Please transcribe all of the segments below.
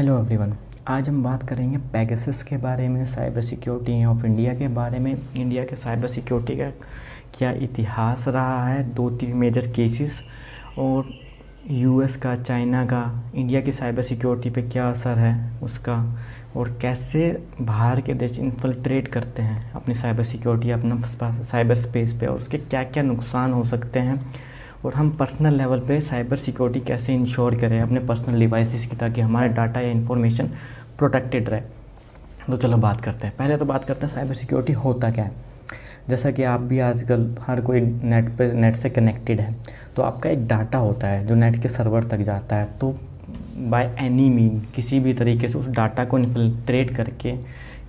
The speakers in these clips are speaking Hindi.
Hello everyone. आज हम बात करेंगे पेगासस के बारे में, साइबर सिक्योरिटी ऑफ इंडिया के बारे में। इंडिया के साइबर सिक्योरिटी का क्या इतिहास रहा है, 2-3 मेजर केसेस, और यूएस का, चाइना का इंडिया की साइबर सिक्योरिटी पे क्या असर है उसका, और कैसे बाहर के देश इन्फिल्ट्रेट करते हैं अपनी साइबर सिक्योरिटी, अपना साइबर स्पेस पे, और उसके क्या क्या नुकसान हो सकते हैं, और हम पर्सनल लेवल पे साइबर सिक्योरिटी कैसे इंश्योर करें अपने पर्सनल डिवाइसेस की, ताकि हमारे डाटा या इन्फॉर्मेशन प्रोटेक्टेड रहे। तो चलो बात करते हैं। पहले तो बात करते हैं साइबर सिक्योरिटी होता क्या है। जैसा कि आप भी आजकल हर कोई नेट से कनेक्टेड है, तो आपका एक डाटा होता है जो नेट के सर्वर तक जाता है। तो बाय एनी मीन, किसी भी तरीके से उस डाटा को इन्फिल्ट्रेट करके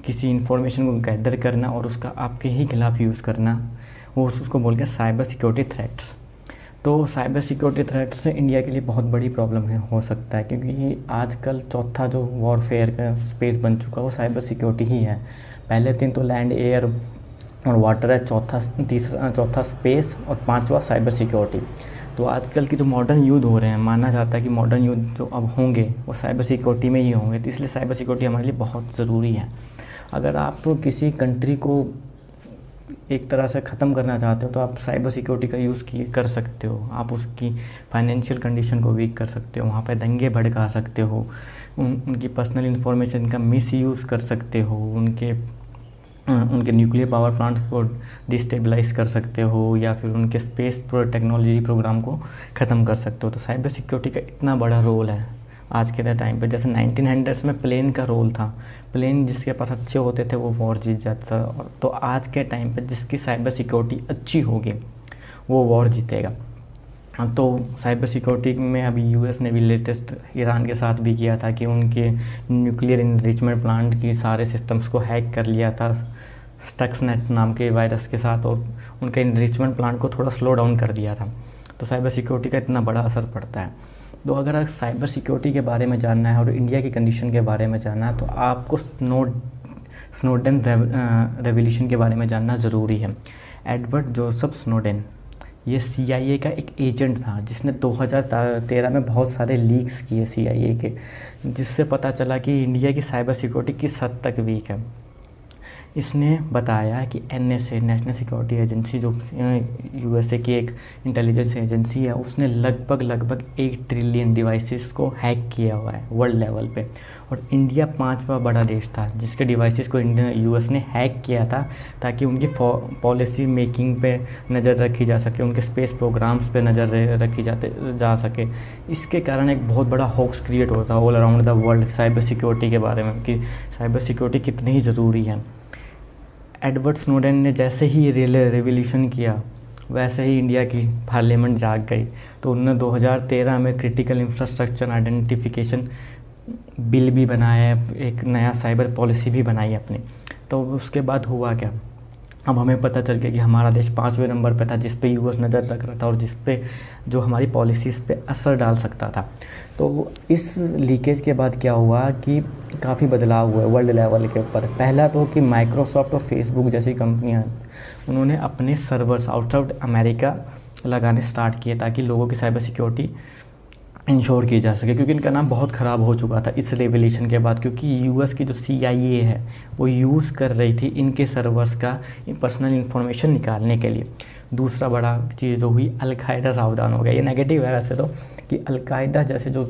किसी इन्फॉर्मेशन को गैदर करना और उसका आपके ही खिलाफ यूज़ करना, वो उसको बोल के साइबर सिक्योरिटी थ्रेट्स। तो साइबर सिक्योरिटी थ्रेट से इंडिया के लिए बहुत बड़ी प्रॉब्लम हो सकता है, क्योंकि आजकल चौथा जो वॉरफेयर का स्पेस बन चुका है वो साइबर सिक्योरिटी ही है। पहले 3 तो लैंड, एयर और वाटर है, चौथा स्पेस, और 5वां साइबर सिक्योरिटी। तो आजकल के जो मॉडर्न युद्ध हो रहे हैं, माना जाता है कि मॉडर्न युद्ध जो अब होंगे वो साइबर सिक्योरिटी में ही होंगे। तो इसलिए साइबर सिक्योरिटी हमारे लिए बहुत ज़रूरी है। अगर आप किसी कंट्री को एक तरह से ख़त्म करना चाहते हो तो आप साइबर सिक्योरिटी का यूज़ कर सकते हो। आप उसकी फाइनेंशियल कंडीशन को वीक कर सकते हो, वहाँ पे दंगे भड़का सकते हो, उनकी पर्सनल इन्फॉर्मेशन का मिसयूज़ कर सकते हो, उनके न्यूक्लियर पावर प्लांट्स को डिस्टेबलाइज कर सकते हो, या फिर उनके स्पेस टेक्नोलॉजी प्रोग्राम को ख़त्म कर सकते हो। तो साइबर सिक्योरिटी का इतना बड़ा रोल है आज के टाइम पे। जैसे 1900s में प्लेन का रोल था, प्लेन जिसके पास अच्छे होते थे वो वॉर जीत जाता था। तो आज के टाइम पे जिसकी साइबर सिक्योरिटी अच्छी होगी वो वॉर जीतेगा। तो साइबर सिक्योरिटी में अभी यूएस ने भी लेटेस्ट ईरान के साथ भी किया था कि उनके न्यूक्लियर इनरिचमेंट प्लांट की सारे सिस्टम्स को हैक कर लिया था स्टक्सनेट नाम के वायरस के साथ, और उनके इनरिचमेंट प्लांट को थोड़ा स्लो डाउन कर दिया था। तो साइबर सिक्योरिटी का इतना बड़ा असर पड़ता है। तो अगर आप साइबर सिक्योरिटी के बारे में जानना है और इंडिया की कंडीशन के बारे में जानना है तो आपको स्नोडेन रेवोल्यूशन के बारे में जानना ज़रूरी है। एडवर्ड जोसेफ स्नोडेन ये CIA का एक एजेंट था जिसने 2013 में बहुत सारे लीक्स किए CIA के, जिससे पता चला कि इंडिया की साइबर सिक्योरिटी किस हद तक वीक है। इसने बताया कि NSA, नेशनल सिक्योरिटी एजेंसी, जो USA की एक इंटेलिजेंस एजेंसी है, उसने लगभग 1 ट्रिलियन डिवाइसेस को हैक किया हुआ है वर्ल्ड लेवल पे। और इंडिया 5वां बड़ा देश था जिसके डिवाइसेस को US ने हैक किया था, ताकि उनकी पॉलिसी मेकिंग पे नज़र रखी जा सके, उनके स्पेस प्रोग्राम्स पे नज़र रखी जा सके। इसके कारण एक बहुत बड़ा होक्स क्रिएट होता है all around the world cyber security के बारे में, कि साइबर सिक्योरिटी कितनी ही ज़रूरी है। एडवर्ड स्नोडेन ने जैसे ही रेवोल्यूशन किया वैसे ही इंडिया की पार्लियामेंट जाग गई। तो उन्होंने 2013 में क्रिटिकल इंफ्रास्ट्रक्चर आइडेंटिफिकेशन बिल भी बनाया, एक नया साइबर पॉलिसी भी बनाई अपनी। तो उसके बाद हुआ क्या, अब हमें पता चल गया कि हमारा देश 5वें नंबर पे था जिस पे यूएस नज़र रख रहा था और जिस पे जो हमारी पॉलिसीज़ पे असर डाल सकता था। तो इस लीकेज के बाद क्या हुआ कि काफ़ी बदलाव हुए वर्ल्ड लेवल के ऊपर। पहला तो कि माइक्रोसॉफ्ट और फेसबुक जैसी कंपनियां उन्होंने अपने सर्वर्स आउटसाइड अमेरिका लगाने स्टार्ट किए, ताकि लोगों की साइबर सिक्योरिटी इंश्योर की जा सके, क्योंकि इनका नाम बहुत ख़राब हो चुका था इस रेवोल्यूशन के बाद। क्योंकि यूएस की जो CIA है वो यूज़ कर रही थी इनके सर्वर्स का पर्सनल इन्फॉर्मेशन निकालने के लिए। दूसरा बड़ा चीज़ जो हुई, अलकायदा सावधान हो गया। ये नेगेटिव है वैसे तो, कि अलकायदा जैसे जो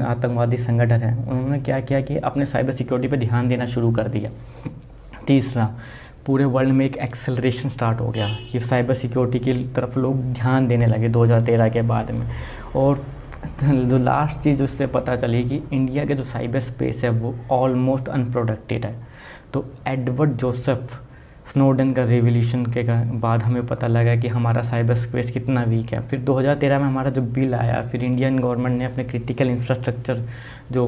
आतंकवादी संगठन है उन्होंने क्या किया कि अपने साइबर सिक्योरिटी पर ध्यान देना शुरू कर दिया। तीसरा, पूरे वर्ल्ड में एक एक्सेलरेशन स्टार्ट हो गया कि साइबर सिक्योरिटी की तरफ लोग ध्यान देने लगे 2013 के बाद में। और जो लास्ट चीज़ उससे पता चली कि इंडिया के जो साइबर स्पेस है वो ऑलमोस्ट अनप्रोटेक्टेड है। तो एडवर्ड जोसेफ स्नोडेन का रेवोल्यूशन के बाद हमें पता लगा कि हमारा साइबर स्पेस कितना वीक है। फिर 2013 में हमारा जो बिल आया, फिर इंडियन गवर्नमेंट ने अपने क्रिटिकल इंफ्रास्ट्रक्चर जो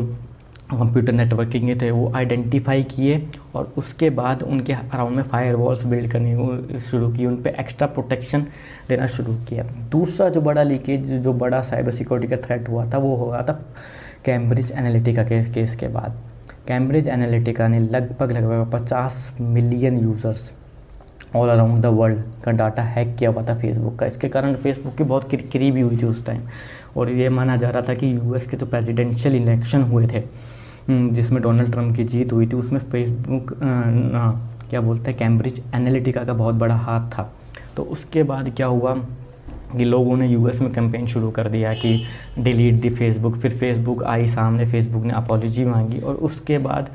कंप्यूटर नेटवर्किंग थे वो आइडेंटिफाई किए, और उसके बाद उनके अराउंड में फायरवॉल्स बिल्ड करने शुरू की, उन पे एक्स्ट्रा प्रोटेक्शन देना शुरू किया। दूसरा जो बड़ा लीकेज, जो बड़ा साइबर सिक्योरिटी का थ्रेट हुआ था वो हुआ था कैम्ब्रिज एनालिटिका के केस के बाद। कैम्ब्रिज एनालिटिका ने लगभग 50 million users all around the world का डाटा हैक किया हुआ था फेसबुक का। इसके कारण फेसबुक की बहुत किरकिरी भी हुई थी उस टाइम, और ये माना जा रहा था कि यूएस के जो प्रेसिडेंशियल इलेक्शन हुए थे जिसमें डोनाल्ड ट्रंप की जीत हुई थी, उसमें फेसबुक क्या बोलते हैं, कैम्ब्रिज एनालिटिका का बहुत बड़ा हाथ था। तो उसके बाद क्या हुआ कि लोगों ने यूएस में कैंपेन शुरू कर दिया कि डिलीट दी फेसबुक। फिर फेसबुक आई सामने, फेसबुक ने अपॉलॉजी मांगी, और उसके बाद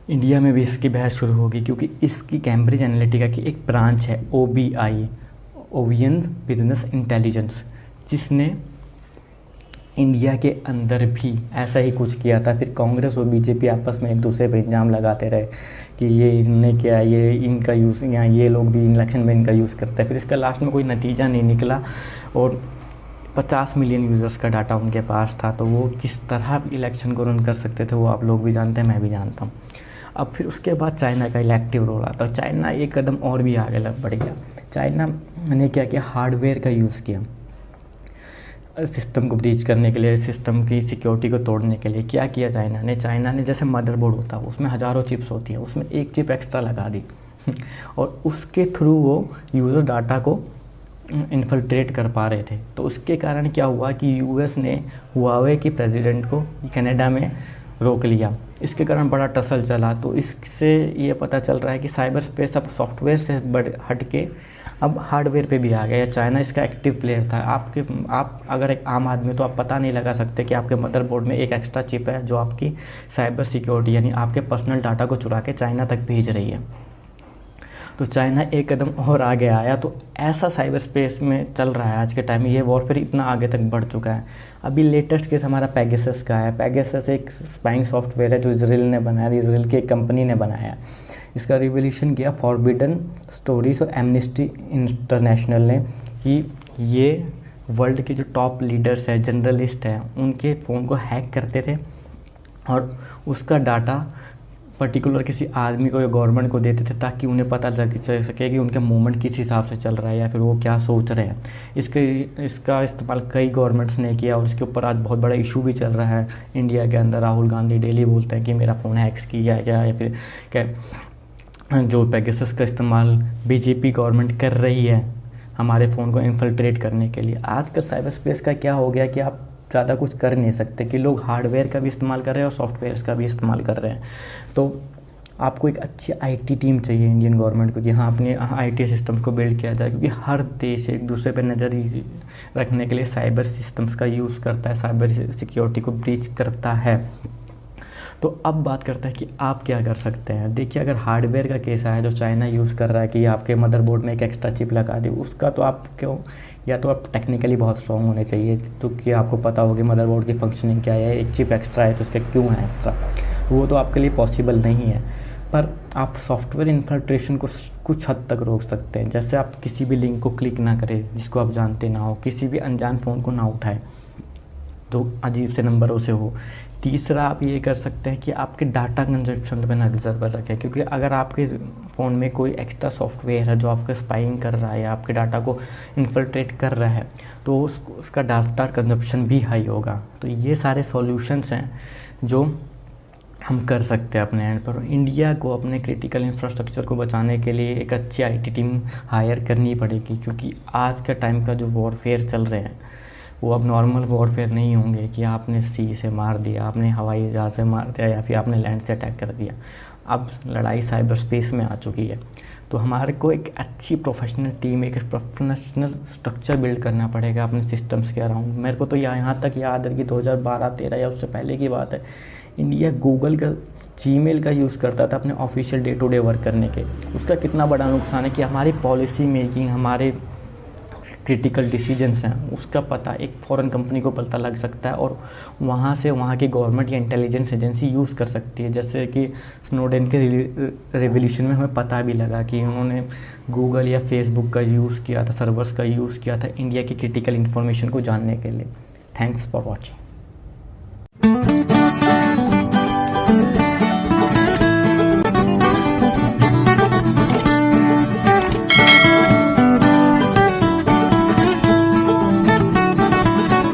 इंडिया में भी इसकी बहस शुरू होगी, क्योंकि इसकी कैम्ब्रिज एनालिटिका की एक ब्रांच है OBI, ओवियन बिजनेस इंटेलिजेंस, जिसने इंडिया के अंदर भी ऐसा ही कुछ किया था। फिर कांग्रेस और बीजेपी आपस में एक दूसरे पर इल्ज़ाम लगाते रहे कि ये इनने किया, ये इनका यूज़, या ये लोग भी इलेक्शन में इनका यूज़ करते हैं। फिर इसका लास्ट में कोई नतीजा नहीं निकला, और 50 मिलियन यूज़र्स का डाटा उनके पास था। तो वो किस तरह इलेक्शन को रन कर सकते थे वो आप लोग भी जानते हैं, मैं भी जानता हूँ। अब फिर उसके बाद चाइना का इलेक्टिव रोल आता है। चाइना एक कदम और भी आगे बढ़ गया। चाइना ने क्या किया, हार्डवेयर का यूज़ किया सिस्टम को ब्रीच करने के लिए, सिस्टम की सिक्योरिटी को तोड़ने के लिए। क्या किया चाइना ने जैसे मदरबोर्ड होता है उसमें हज़ारों चिप्स होती हैं, उसमें एक चिप एक्स्ट्रा लगा दी और उसके थ्रू वो यूज़र डाटा को इन्फिल्ट्रेट कर पा रहे थे। तो उसके कारण क्या हुआ कि यूएस ने हुआवे की प्रेसिडेंट को कनाडा में रोक लिया। इसके कारण बड़ा टसल चला। तो इससे ये पता चल रहा है कि साइबर स्पेस अब सॉफ्टवेयर से हट के अब हार्डवेयर पे भी आ गया। चाइना इसका एक्टिव प्लेयर था। आप अगर एक आम आदमी, तो आप पता नहीं लगा सकते कि आपके मदरबोर्ड में एक एक्स्ट्रा चिप है जो आपकी साइबर सिक्योरिटी यानी आपके पर्सनल डाटा को चुरा के चाइना तक भेज रही है। तो चाइना एक कदम और आगे आया। तो ऐसा साइबर स्पेस में चल रहा है आज के टाइम में। ये वॉरफेयर इतना आगे तक बढ़ चुका है। अभी लेटेस्ट केस हमारा पेगासस का है। पेगासस एक स्पाइंग सॉफ्टवेयर है जो इसराइल ने बनाया, इसराइल की एक कंपनी ने बनाया। इसका रिवोल्यूशन किया फॉरबिडन स्टोरीज और एमनेस्टी इंटरनेशनल ने, कि ये वर्ल्ड के जो टॉप लीडर्स हैं, जर्नलिस्ट हैं, उनके फ़ोन को हैक करते थे और उसका डाटा पर्टिकुलर किसी आदमी को या गवर्नमेंट को देते थे, ताकि उन्हें पता लग सके कि उनका मूवमेंट किस हिसाब से चल रहा है या फिर वो क्या सोच रहे हैं। इसका इस्तेमाल कई गवर्नमेंट्स ने किया और इसके ऊपर आज बहुत बड़ा इशू भी चल रहा है इंडिया के अंदर। राहुल गांधी डेली बोलते हैं कि मेरा फ़ोन हैक्स किया गया, या फिर क्या जो पेगासस का इस्तेमाल बीजेपी गवर्नमेंट कर रही है हमारे फ़ोन को इन्फिल्ट्रेट करने के लिए। आजकल साइबर स्पेस का क्या हो गया कि आप ज़्यादा कुछ कर नहीं सकते, कि लोग हार्डवेयर का भी इस्तेमाल कर रहे हैं और सॉफ्टवेयर का भी इस्तेमाल कर रहे हैं। तो आपको एक अच्छी आईटी टीम चाहिए इंडियन गवर्नमेंट को, कि हाँ अपने आईटी सिस्टम्स को बिल्ड किया जाए, क्योंकि हर देश एक दूसरे पर नज़र रखने के लिए साइबर सिस्टम्स का यूज़ करता है, साइबर सिक्योरिटी को ब्रीच करता है। तो अब बात करते हैं कि आप क्या कर सकते हैं। देखिए, अगर हार्डवेयर का केस आया जो चाइना यूज़ कर रहा है कि आपके मदरबोर्ड में एक एक्स्ट्रा चिप लगा दी, उसका तो आप क्यों, या तो आप टेक्निकली बहुत स्ट्रॉन्ग होने चाहिए, तो कि आपको पता होगी मदरबोर्ड की फंक्शनिंग क्या है, एक चिप एक्स्ट्रा है तो उसका क्यों है एक्स्ट्रा, वो तो आपके लिए पॉसिबल नहीं है। पर आप सॉफ्टवेयर इन्फिल्ट्रेशन को कुछ हद तक रोक सकते हैं। जैसे आप किसी भी लिंक को क्लिक ना करें जिसको आप जानते ना हो, किसी भी अनजान फ़ोन को ना उठाएं जो अजीब से नंबरों से हो। तीसरा आप ये कर सकते हैं कि आपके डाटा कंजप्शन पर नज़र पर रखें, क्योंकि अगर आपके फ़ोन में कोई एक्स्ट्रा सॉफ्टवेयर है जो आपका स्पाइंग कर रहा है या आपके डाटा को इन्फिल्ट्रेट कर रहा है, तो उसका डाटा कंजप्शन भी हाई होगा। तो ये सारे सॉल्यूशंस हैं जो हम कर सकते हैं अपने एंड पर। इंडिया को अपने क्रिटिकल इंफ्रास्ट्रक्चर को बचाने के लिए एक अच्छी आईटी टीम हायर करनी पड़ेगी, क्योंकि आज का टाइम का जो वॉरफेयर चल रहे हैं वो अब नॉर्मल वॉरफेयर नहीं होंगे कि आपने सी से मार दिया, आपने हवाई जहाज़ से मार दिया या फिर आपने लैंड से अटैक कर दिया। अब लड़ाई साइबर स्पेस में आ चुकी है। तो हमारे को एक अच्छी प्रोफेशनल टीम, एक प्रोफेशनल स्ट्रक्चर बिल्ड करना पड़ेगा अपने सिस्टम्स के अराउंड। मेरे को तो यहाँ तक याद है कि 2012-13 या उससे पहले की बात है, इंडिया गूगल का जीमेल का यूज़ करता था अपने official day to day work करने के। उसका कितना बड़ा नुकसान है कि हमारी पॉलिसी मेकिंग, हमारे क्रिटिकल डिसीजंस हैं, उसका पता एक फॉरेन कंपनी को पता लग सकता है और वहाँ से वहाँ की गवर्नमेंट या इंटेलिजेंस एजेंसी यूज़ कर सकती है। जैसे कि स्नोडेन के रेवोल्यूशन में हमें पता भी लगा कि उन्होंने गूगल या फेसबुक का यूज़ किया था, सर्वर्स का यूज़ किया था इंडिया की क्रिटिकल इन्फॉर्मेशन को जानने के लिए। Thanks for watching.